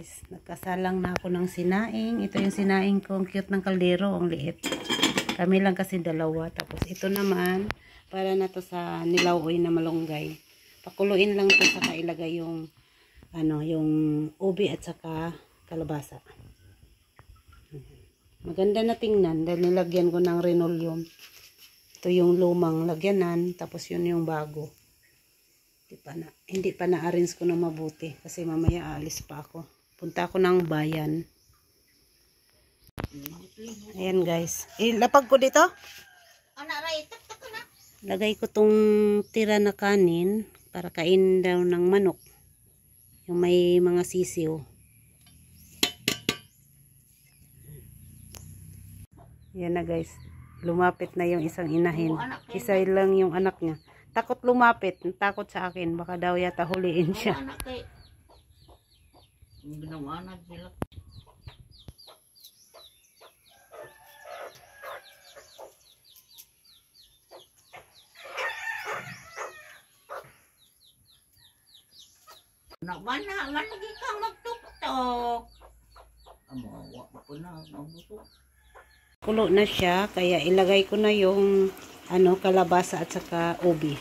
Nagkasalang na ako ng sinaing. Ito yung sinaing ko. Ang cute ng kaldero. Ang liit. Kami lang kasi dalawa. Tapos ito naman, para na to sa nilauoy na malunggay. Pakuluin lang to, saka ilagay yung yung ubi at saka kalabasa. Maganda na tingnan dahil nilagyan ko ng linoleum. Ito yung lumang lagyanan. Tapos yun yung bago. Hindi pa na-arrange ko na mabuti. Kasi mamaya aalis pa ako. Punta ako ng bayan. Ayan guys. Ilapag ko dito. Lagay ko tong tira na kanin para kain daw ng manok. Yung may mga sisiw. Ayan na guys. Lumapit na yung isang inahin. Isa lang yung anak niya. Takot lumapit. Takot sa akin. Baka daw yata huliin siya. Ginanganan sila. Mana lagi kang magtuktok. Amawa po na mabuto. Kulo na siya, kaya ilagay ko na yung kalabasa at saka ubi.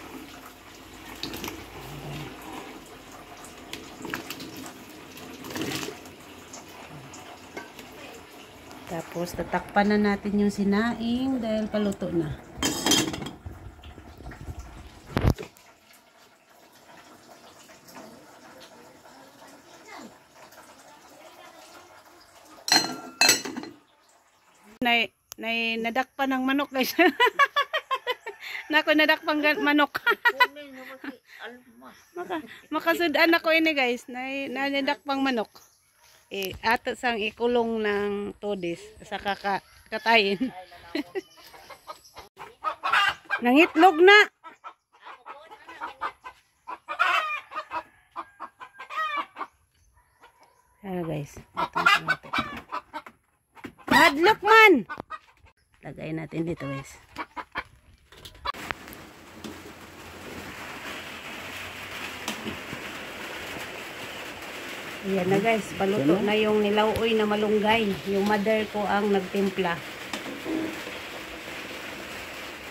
Tapos tatakpan na natin yung sinaing dahil paluto na. Nadakpan ng manok guys. Nako nadakpan manok. Makasudan ako ini guys. Nadakpang manok. Ato sang ikulong ng todis sa katayin. Nangitlog na. Guys. Hadlok man. Lagay natin dito guys. Ayan na guys, paluto na yung nilauoy na malunggay. Yung mother ko ang nagtimpla.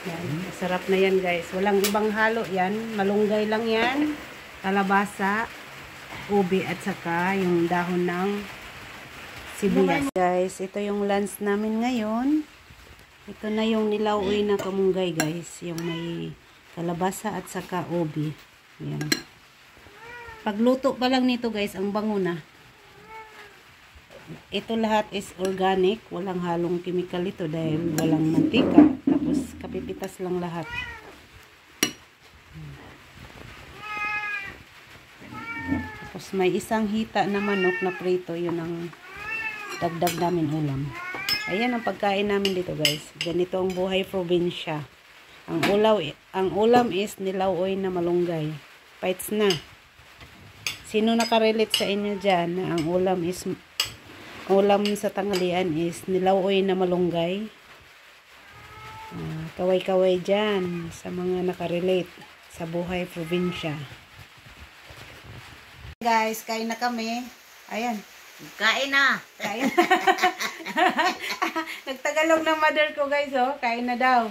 Yan, masarap na yan guys. Walang ibang halo yan. Malunggay lang yan. Kalabasa, ubi at saka yung dahon ng sibuyas. Guys, ito yung lunch namin ngayon. Ito na yung nilauoy na kamunggay guys. Yung may kalabasa at saka ubi. Ayan. Pagluto pa lang nito guys, ang bango na. Ito lahat is organic. Walang halong chemical ito dahil walang mantika. Tapos kapipitas lang lahat. Tapos may isang hita na manok na prito. Yun ang dagdag namin ulam. Ayan ang pagkain namin dito guys. Ganito ang buhay probinsya. Ang ulam is nilauoy na malunggay. Fights na. Sino nakarelate sa inyo dyan na ang ulam sa tanghalian is nilauoy na malunggay? Kaway-kaway dyan sa mga nakarelate sa buhay probinsya. Guys, kain na kami. Ayan. Kain na. Kain. Nagtagalog ng mother ko guys, oh. Kain na daw.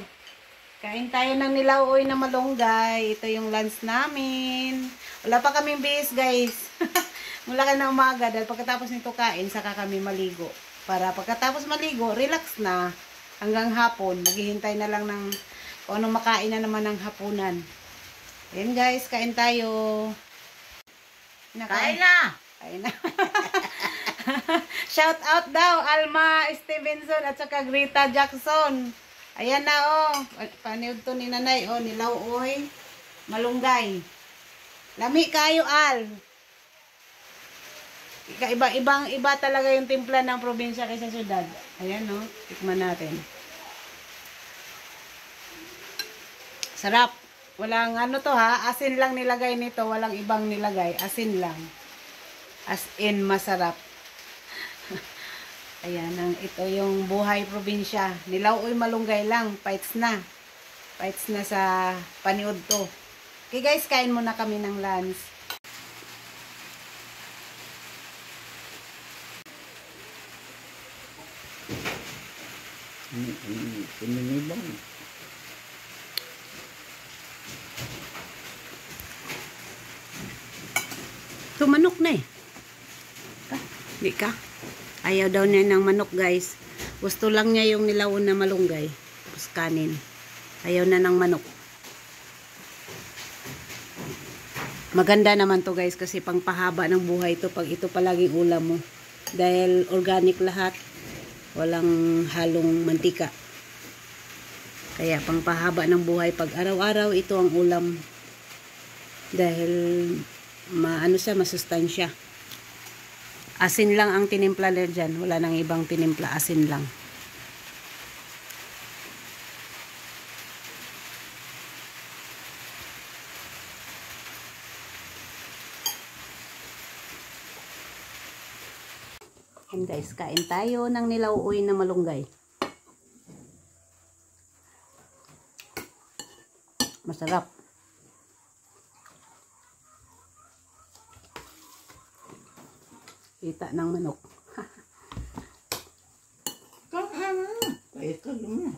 Kain tayo ng nilauoy na malunggay. Ito yung lunch namin. Wala pa kaming bihis guys. Mula ka na umaga dahil pagkatapos nito kain, saka kami maligo. Para pagkatapos maligo, relax na. Hanggang hapon. Maghihintay na lang ng kung anong makain na naman ng hapunan. Ayan guys, kain tayo. Kain na. Kain na. Shout out daw, Alma Stevenson at saka Greta Jackson. Ayan na oh. Paniod to ni nanay oh, nilauoy malunggay. Lami kayo al. Iba talaga yung timpla ng probinsya kaysa syudad. Ayan no, tikman natin. Sarap. Walang to ha, asin lang nilagay nito, walang ibang nilagay, asin lang. As in masarap. Ayan, ito yung buhay probinsya. Nilauoy malunggay lang, fights na. Fights na sa paniod to. Okay guys, kain muna kami ng lunch. Pinunibang. Tumanok na eh. Di ka? Ayaw daw niya ng manok guys. Gusto lang niya yung nilaon na malunggay. Tapos kanin. Ayaw na ng manok. Maganda naman to guys kasi pangpahaba ng buhay to pag ito palaging ulam mo. Dahil organic lahat. Walang halong mantika. Kaya pangpahaba ng buhay pag araw-araw ito ang ulam. Dahil maano siya, masustansya. Asin lang ang tinimpla dyan. Wala nang ibang tinimpla, asin lang. And guys, kain tayo ng nilauoy na malunggay. Masarap. Kita ng manok. Kaya ka naman.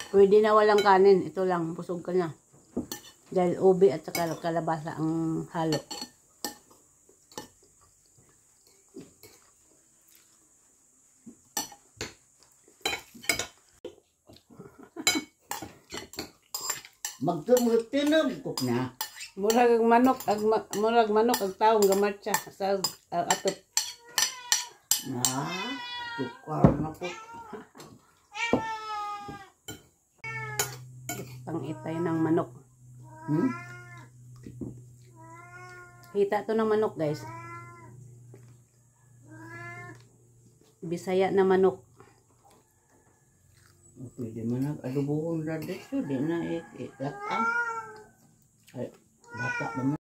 Pwede na walang kanin. Ito lang, busog ka na. Dahil ube at saka kalabasa ang halo. Magtumot tinabkok na. Murag manok ag taong gamatsa sa atop. Tukar na po. Pang-itay ng manok. Hita to ng manok guys. Bisaya na manok. Pwede man nag-adobohon na dito. Di na ilatang. Ay, bata naman.